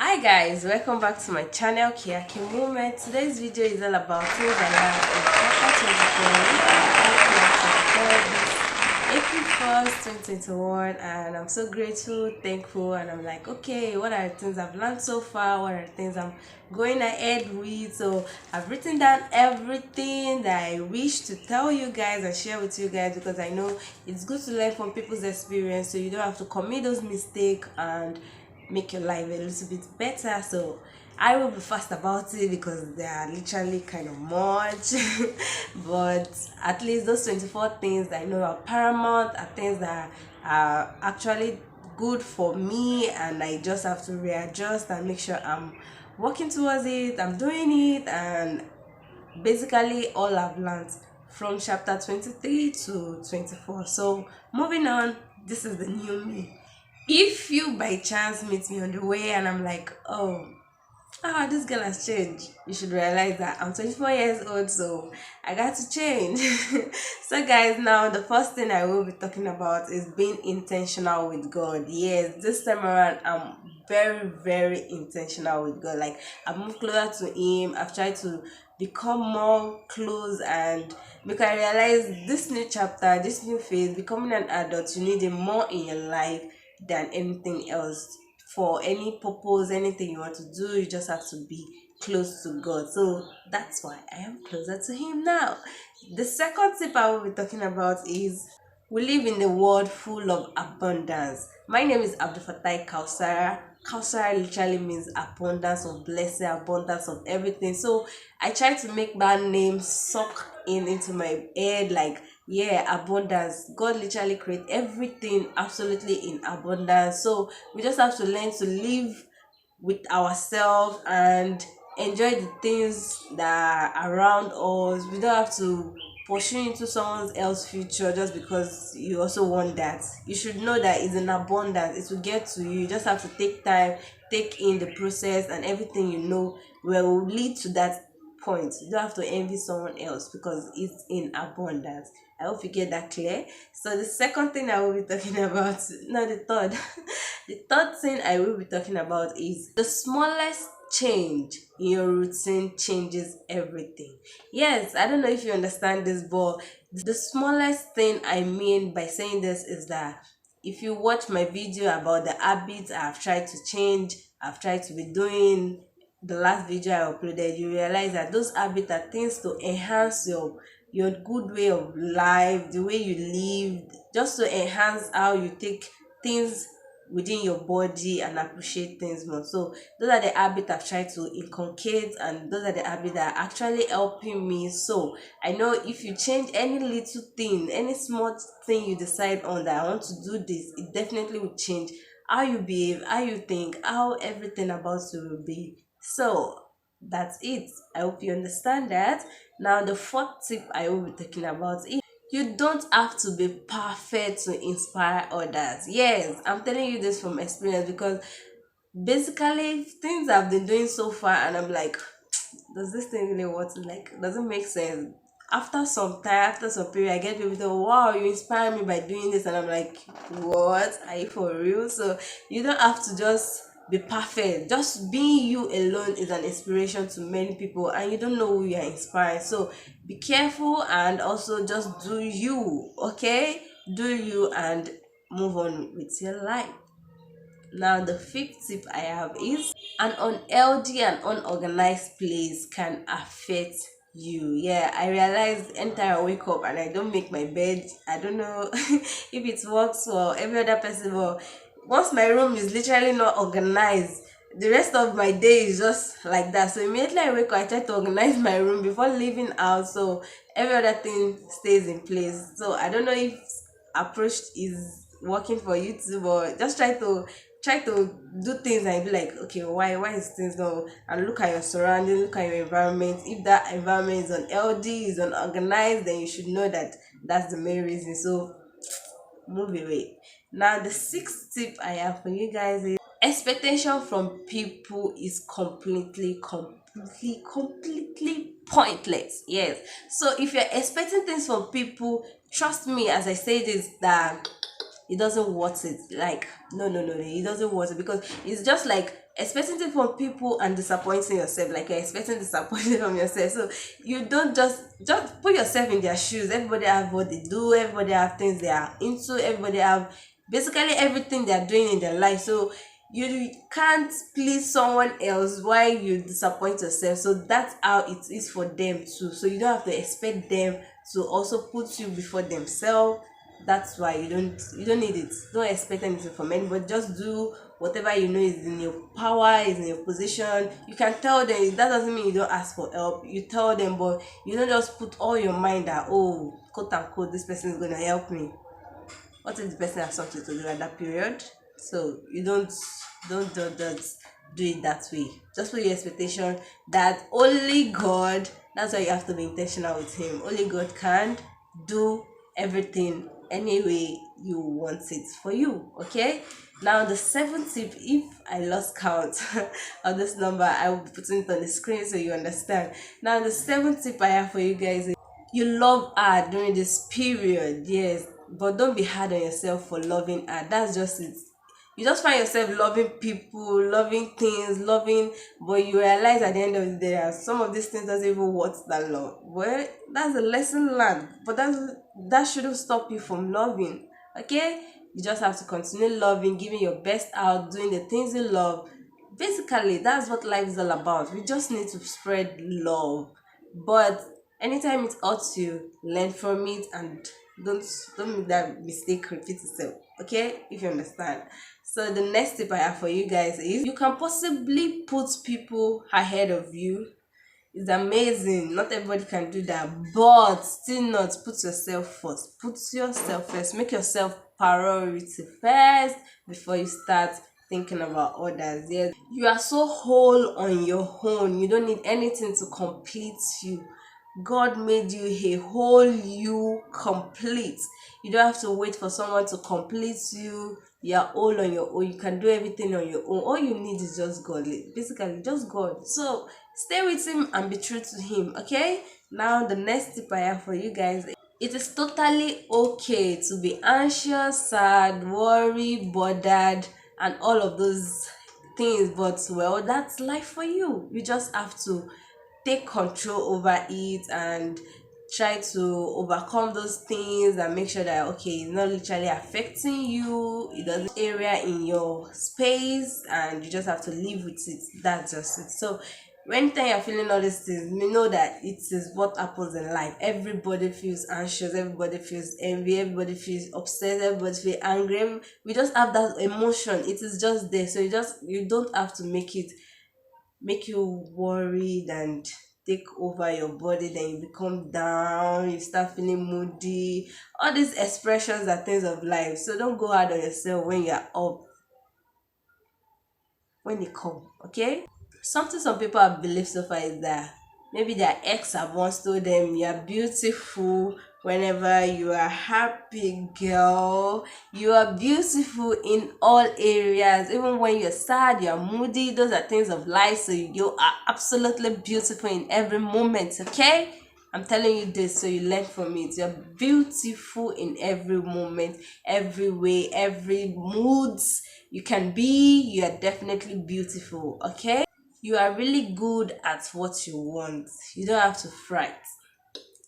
Hi guys, welcome back to my channel Kiyaki Moment. Today's video is all about things I learned in chapter 24 this April 1st, 2021, and I'm so grateful, thankful, and I'm like, okay, what are the things I've learned so far? What are the things I'm going ahead with? So I've written down everything that I wish to tell you guys and share with you guys because I know it's good to learn from people's experience so you don't have to commit those mistakes and make your life a little bit better. So I will be fast about it because they are literally kind of much. But at least those 24 things that I know are paramount are things that are actually good for me, and I just have to readjust and make sure I'm working towards it, I'm doing it, and basically all I've learned from chapter 23 to 24. So moving on, this is the new me. If you by chance meet me on the way and I'm like, oh, this girl has changed, you should realize that I'm 24 years old, so I got to change. So guys, now the first thing I will be talking about is being intentional with God. Yes, this time around I'm very intentional with God. Like, I've moved closer to him, I've tried to become more close, and because I realize this new chapter, this new phase, becoming an adult, you need it more in your life than anything else. For any purpose, anything you want to do, you just have to be close to God. So that's why I am closer to him now. The second tip I will be talking about is we live in a world full of abundance. My name is Abdul Fatai Kausara. Kausara literally means abundance of blessing, abundance of everything. So I try to make that name suck in into my head, like, yeah, abundance. God literally create everything absolutely in abundance. So we just have to learn to live with ourselves and enjoy the things that are around us. We don't have to pursue into someone else's future just because you also want that. You should know that it's an abundance. It will get to you. You just have to take time, take in the process, and everything will lead to that point. You don't have to envy someone else because it's in abundance. I hope you get that clear. So the second thing I will be talking about, no, the third, the third thing I will be talking about is the smallest change in your routine changes everything. Yes, I don't know if you understand this, but the smallest thing I mean by saying this is that if you watch my video about the habits I've tried to change, I've tried to be doing, the last video I uploaded, you realize that those habits are things to enhance your good way of life, the way you live, just to enhance how you take things within your body and appreciate things more. So those are the habits I've tried to inculcate, and those are the habits that are actually helping me. So I know if you change any little thing, any small thing you decide on that I want to do this, it definitely will change how you behave, how you think, how everything about you will be. So that's it. I hope you understand that. Now the fourth tip I will be talking about is you don't have to be perfect to inspire others. Yes, I'm telling you this from experience because basically things I've been doing so far and I'm like, does this thing really work? Like, does it make sense? After some time, after some period, I get people to, wow, you inspire me by doing this, and I'm like, what? Are you for real? So you don't have to just be perfect. Just being you alone is an inspiration to many people, and you don't know who you are inspiring. So be careful and also just do you, okay? Do you and move on with your life. Now, the fifth tip I have is an unhealthy and unorganized place can affect you. Yeah, I realized anytime I wake up and I don't make my bed, I don't know if it works for every other person, but once my room is literally not organized, the rest of my day is just like that. So immediately I wake up, I try to organize my room before leaving out, so every other thing stays in place. So I don't know if approach is working for you too, but just try to do things and be like, okay, why is things not, and look at your surroundings, look at your environment. If that environment is unhealthy, is unorganized, then you should know that that's the main reason. So move away. Now the sixth tip I have for you guys is expectation from people is completely pointless. Yes, so if you're expecting things from people, trust me as I say this, that it doesn't worth it. Like, no, it doesn't worth it because it's just like expecting it from people and disappointing yourself, like you're expecting disappointment from yourself. So you don't just put yourself in their shoes. Everybody have what they do, everybody have things they are into, everybody have basically everything they are doing in their life. So you can't please someone else while you disappoint yourself. So that's how it is for them too. So you don't have to expect them to also put you before themselves. That's why you don't need it. Don't expect anything from anybody. Just do whatever you know is in your power, is in your position. You can tell them. That doesn't mean you don't ask for help. You tell them, but you don't just put all your mind that, oh, quote unquote, this person is gonna help me. What if the person has something to do at that period? So you don't do it that way. Just put your expectation that only God. That's why you have to be intentional with Him. Only God can do everything any way you want it for you. Okay. Now the seventh tip, if I lost count of this number, I will be putting it on the screen so you understand. Now the seventh tip I have for you guys is you love her during this period, yes, but don't be hard on yourself for loving her. That's just it. You just find yourself loving people, loving things, loving, but you realize at the end of the day that some of these things doesn't even worth that love. Well, that's a lesson learned, but that shouldn't stop you from loving. Okay, you just have to continue loving, giving your best out, doing the things you love. Basically, that's what life is all about. We just need to spread love, but anytime it hurts you, learn from it and don't don't make that mistake repeat itself. Okay, if you understand. So the next tip I have for you guys is you can possibly put people ahead of you. It's amazing. Not everybody can do that, but still not put yourself first. Put yourself first. Make yourself priority first before you start thinking about others. Yes, you are so whole on your own. You don't need anything to complete you. God made you a whole you complete. You don't have to wait for someone to complete you. You are all on your own. You can do everything on your own. All you need is just God. Basically, just God. So stay with Him and be true to Him. Okay? Now, the next tip I have for you guys. It is totally okay to be anxious, sad, worried, bothered, and all of those things. But, well, that's life for you. You just have to take control over it and try to overcome those things and make sure that okay it's not literally affecting you, it doesn't area in your space, and you just have to live with it. That's just it. So anytime you're feeling all these things, you know that it is what happens in life. Everybody feels anxious, everybody feels envy, everybody feels upset, everybody feels angry. We just have that emotion, it is just there. So you don't have to make you worried and take over your body, then you become down, you start feeling moody. All these expressions are things of life. So don't go hard on yourself when you're up, when they come, okay? Something some people have believed so far is that maybe their ex have once told them you're beautiful whenever you are happy, girl. You are beautiful in all areas. Even when you're sad, you're moody, those are things of life. So you are absolutely beautiful in every moment, okay? I'm telling you this so you learn from it. You're beautiful in every moment, every way, every moods you can be. You are definitely beautiful, okay? You are really good at what you want. You don't have to fright.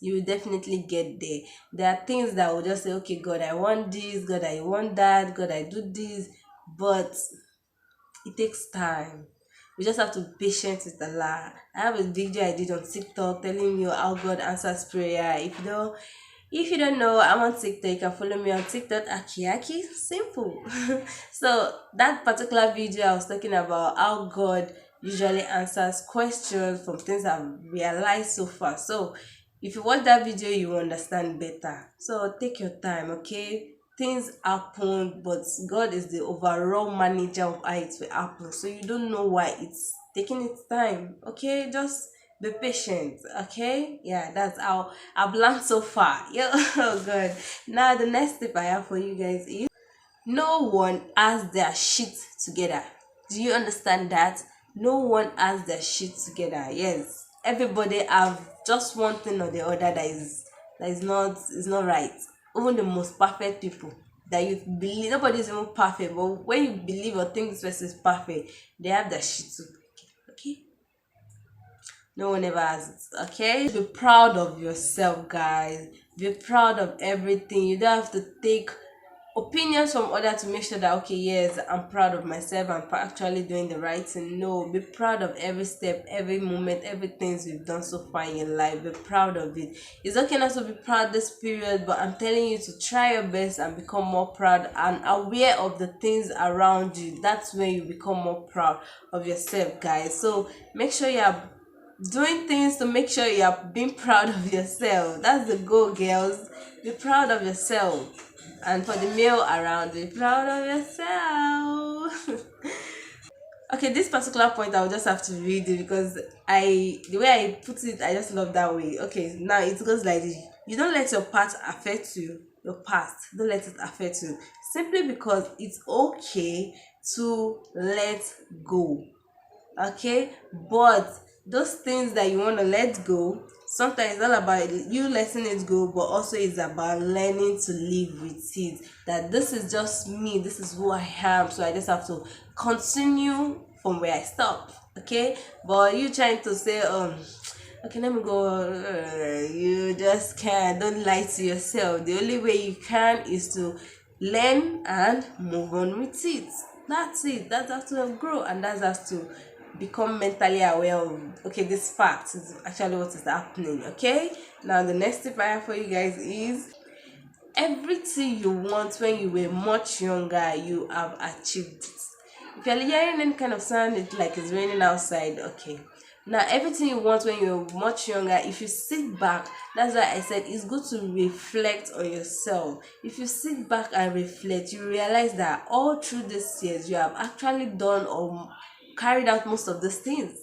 You will definitely get there. There are things that will just say, okay, God, I want this, God, I want that, God, I do this, but it takes time. We just have to be patient with Allah. I have a video I did on TikTok telling you how God answers prayer. If you don't know, I'm on TikTok. You can follow me on TikTok, Akiaki. Simple. So that particular video, I was talking about how God usually answers questions from things I've realized so far. So if you watch that video, you will understand better. So take your time, okay? Things happen, but God is the overall manager of how it will happen. So you don't know why it's taking its time, okay? Just be patient, okay? Yeah, that's how I've learned so far. Yeah, oh God. Now the next tip I have for you guys is no one has their shit together. Do you understand that? No one has their shit together. Yes, everybody have just one thing or the other that is not right. Even the most perfect people. that you believe nobody is even perfect, but when you believe or think this person is perfect, they have that shit too. Okay, no one ever has it. Okay, be proud of yourself, guys. Be proud of everything. You don't have to take opinions from others to make sure that okay, yes, I'm proud of myself, actually doing the right thing. No, be proud of every step, every moment, everything you've done so far in your life. Be proud of it. It's okay not to be proud this period, but I'm telling you to try your best and become more proud and aware of the things around you. That's when you become more proud of yourself, guys. So make sure you're doing things to make sure you're being proud of yourself. That's the goal, girls. Be proud of yourself. And for the male around, be proud of yourself. Okay, this particular point I'll just have to read it because the way I put it, I just love that way. Okay, now it goes like this. You don't let your past affect you. Your past, don't let it affect you. Simply because it's okay to let go. Okay, but those things that you want to let go, sometimes it's not about you letting it go, but also it's about learning to live with it. That this is just me, this is who I am, so I just have to continue from where I stopped. Okay, but you trying to say okay, let me go, you just can't. Don't lie to yourself. The only way you can is to learn and move on with it. That's it. That's how to grow, and that's how to become mentally aware of okay, this fact is actually what is happening. Okay, now the next tip I have for you guys is everything you want when you were much younger, you have achieved it. If you're hearing any kind of sound, it's like it's raining outside. Okay, now everything you want when you're much younger, if you sit back, that's why I said it's good to reflect on yourself. If you sit back and reflect, you realize that all through these years you have actually done or carried out most of these things.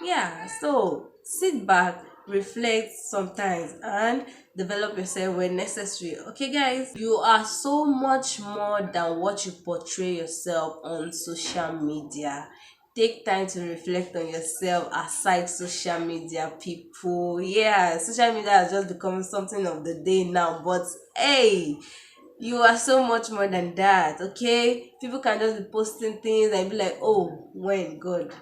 Yeah, so sit back, reflect sometimes, and develop yourself when necessary. Okay, guys, you are so much more than what you portray yourself on social media. Take time to reflect on yourself aside social media, people. Yeah, social media has just become something of the day now, but hey, you are so much more than that. Okay, people can just be posting things and be like, oh, when God,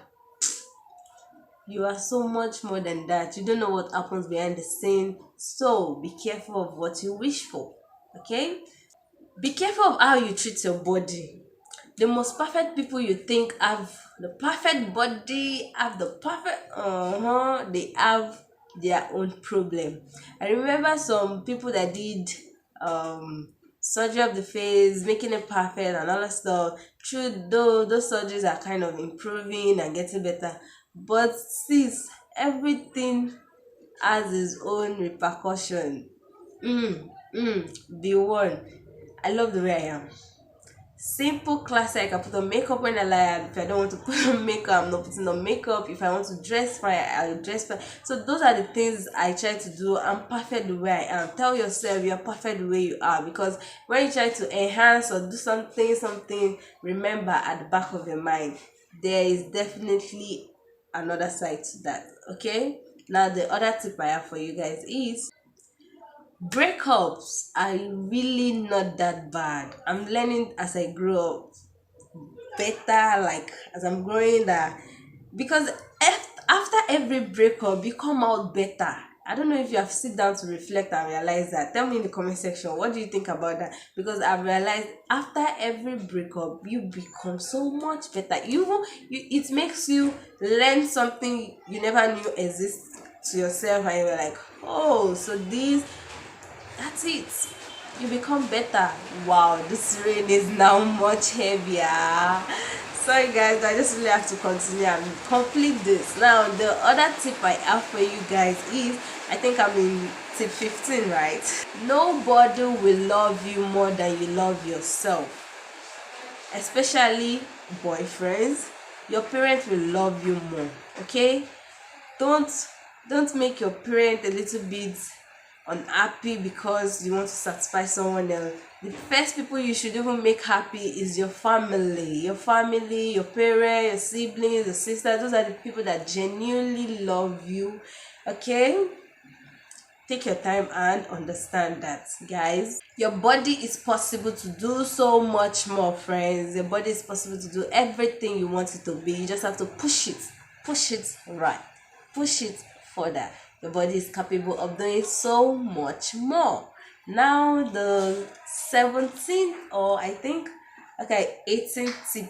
you are so much more than that. You don't know what happens behind the scene. So be careful of what you wish for. Okay? Be careful of how you treat your body. The most perfect people you think have the perfect body, have the perfect they have their own problem. I remember some people that did surgery of the face, making it perfect and all that stuff. True though those surgeries are kind of improving and getting better. But sis, everything has its own repercussion. Be warned. I love the way I am. Simple classic. I can put on makeup when I like. If I don't want to put on makeup, I'm not putting on makeup. If I want to dress fine, I'll dress fine. So those are the things I try to do. I'm perfect the way I am. Tell yourself you're perfect the way you are, because when you try to enhance or do something, remember at the back of your mind there is definitely another side to that. Okay. Now the other tip I have for you guys is breakups are really not that bad. I'm learning as I grow up better, like as I'm growing that, because after every breakup you come out better. I don't know if you have sit down to reflect and realize that. Tell me in the comment section, what do you think about that? Because I've realized after every breakup you become so much better. It makes you learn something you never knew exists to yourself, and you're like, oh, so this, that's it. You become better. Wow, this rain is now much heavier. Sorry guys, I just really have to continue and complete this. Now the other tip I have for you guys is, I think I'm in tip 15, right? Nobody will love you more than you love yourself. Especially boyfriends. Your parents will love you more. Okay? don't don't make your parent a little bit unhappy because you want to satisfy someone else. The first people you should even make happy is your family, your parents, your siblings, your sisters. Those are the people that genuinely love you. Okay, take your time and understand that, guys. Your body is possible to do so much more, friends. Your body is possible to do everything you want it to be. You just have to push it right, push it further. Your body is capable of doing so much more. Now the 17th, or I think, okay, 18th tip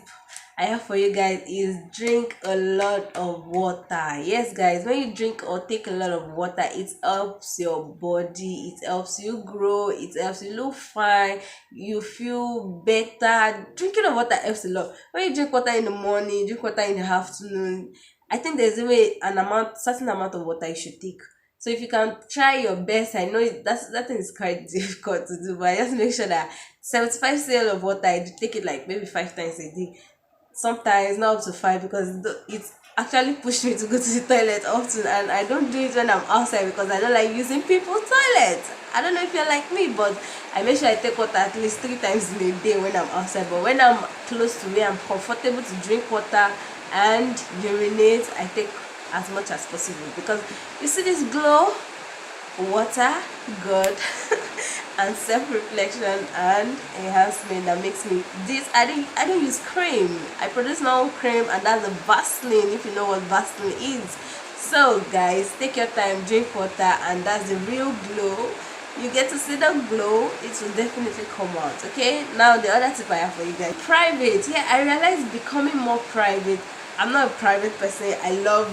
I have for you guys is drink a lot of water. Yes, guys, when you drink or take a lot of water, it helps your body, it helps you grow, it helps you look fine, you feel better. Drinking of water helps a lot. When you drink water in the morning, drink water in the afternoon, I think there's even an amount, certain amount of water you should take. So if you can try your best, I know that thing is quite difficult to do, but just make sure that 75 cl of water, I take it like maybe 5 times a day, sometimes not up to 5, because it's actually pushed me to go to the toilet often, and I don't do it when I'm outside because I don't like using people's toilets. I don't know if you're like me, but I make sure I take water at least 3 times in a day when I'm outside. But when I'm close to where I'm comfortable to drink water and urinate, I take as much as possible, because you see this glow, water, God, and self-reflection and enhancement that makes me this. I don't use cream. I produce my own cream, and that's the Vaseline, if you know what Vaseline is. So guys, take your time, drink water, and that's the real glow. You get to see the glow, it will definitely come out. Okay, now the other tip I have for you guys, private. Yeah, I realized becoming more private. I'm not a private person. I love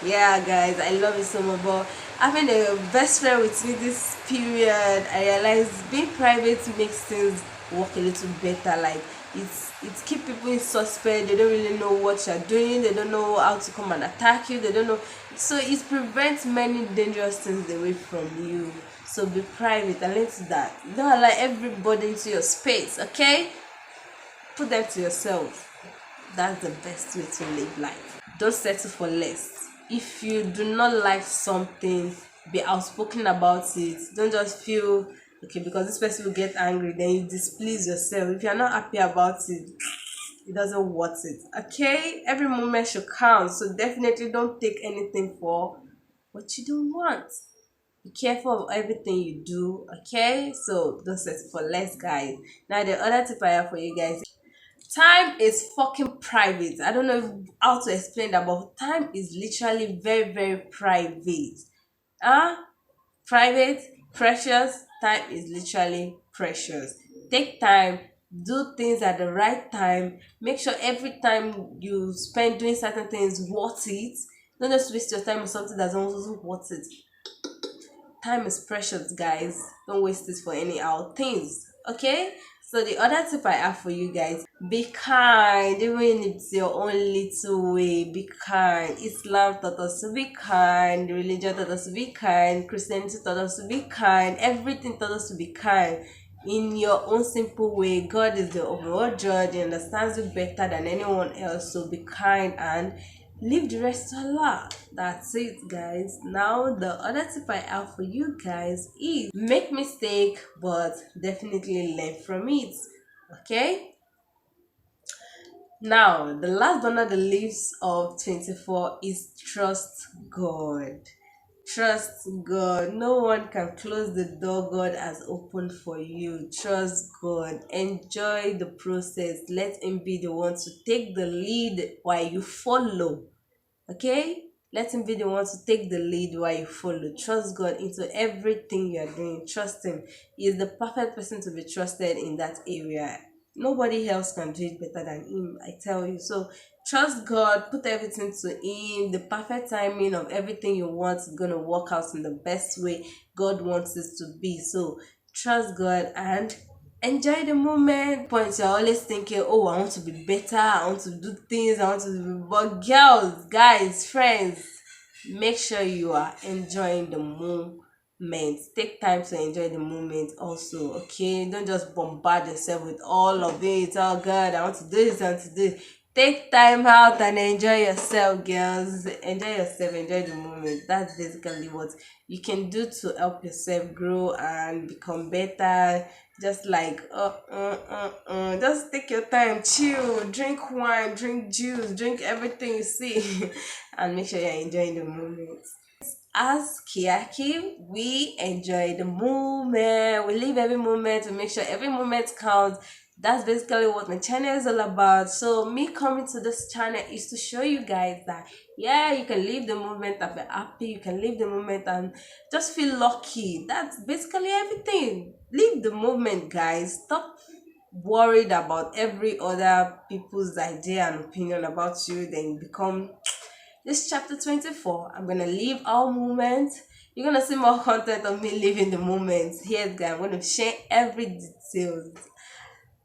yeah, guys, I love it so much, but having a best friend with me this period, I realized being private makes things work a little better. Like, it's keep people in suspect. They don't really know what you're doing, they don't know how to come and attack you, they don't know. So it prevents many dangerous things away from you. So be private and let that. Don't allow everybody into your space, okay? Put them to yourself. That's the best way to live life. Don't settle for less. If you do not like something, be outspoken about it. Don't just feel okay because this person will get angry, then you displease yourself. If you're not happy about it, it doesn't worth it. Okay, every moment should count, so definitely don't take anything for what you don't want. Be careful of everything you do. Okay, so don't settle for less, guys. Now the other tip I have for you guys, time is fucking private. I don't know how to explain that, but time is literally very, very private. Ah, private, precious. Time is literally precious. Take time, do things at the right time. Make sure every time you spend doing certain things worth it. Don't just waste your time on something that's not also worth it. Time is precious, guys. Don't waste it for any out things. Okay? So the other tip I have for you guys, be kind, even if it's your own little way. Be kind. Islam taught us to be kind, religion taught us to be kind, Christianity taught us to be kind, everything taught us to be kind in your own simple way. God is the overall judge, he understands you better than anyone else. So be kind and leave the rest to Allah. That's it, guys. Now the other tip I have for you guys is make mistake, but definitely learn from it. Okay, now the last but not the least of 24 is trust God. Trust God. No one can close the door God has opened for you. Trust God. Enjoy the process. Let Him be the one to take the lead while you follow. Okay? Let Him be the one to take the lead while you follow. Trust God into everything you're doing. Trust Him. He is the perfect person to be trusted in that area. Nobody else can do it better than Him, I tell you. So trust God, put everything to Him. The perfect timing of everything you want is going to work out in the best way God wants it to be. So trust God and enjoy the moment. Points you're always thinking, oh, I want to be better, I want to do things, I want to be, but girls, guys, friends, make sure you are enjoying the moment. Take time to enjoy the moment also. Okay, don't just bombard yourself with all of it. Oh God, I want to do this, I want to do this. Take time out and enjoy yourself, girls. Enjoy yourself, enjoy the moment. That's basically what you can do to help yourself grow and become better. Just like just take your time, chill, drink wine, drink juice, drink everything you see, and make sure you're enjoying the moment. As Kiaki, we enjoy the moment. We live every moment. We make sure every moment counts. That's basically what my channel is all about. So me coming to this channel is to show you guys that yeah, you can live the moment and be happy. You can live the moment and just feel lucky. That's basically everything. Live the moment, guys. Stop worried about every other people's idea and opinion about you. Then you become this chapter 24. I'm gonna leave our moment. You're gonna see more content of me living the moment. Here, guys, I'm gonna share every details.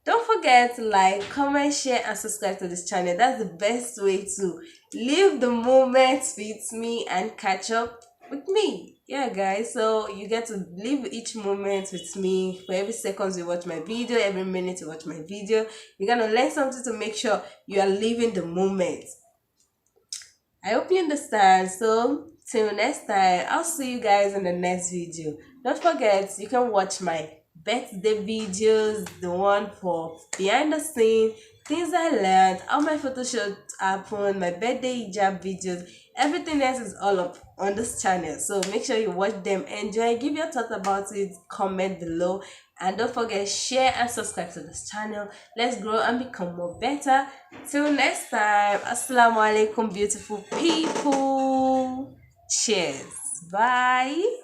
Don't forget to like, comment, share, and subscribe to this channel. That's the best way to live the moment with me and catch up with me. Yeah, guys. So you get to live each moment with me. For every second you watch my video, every minute you watch my video, you're gonna learn something to make sure you are living the moment. I hope you understand. So, till next time, I'll see you guys in the next video. Don't forget, you can watch my birthday videos, the one for behind the scene, things I learned, how my photo shoot happened, my birthday hijab videos, everything else is all up on this channel. So make sure you watch them, enjoy, give your thoughts about it, comment below, and don't forget, share and subscribe to this channel. Let's grow and become more better. Till next time, assalamu alaikum, beautiful people. Cheers. Bye.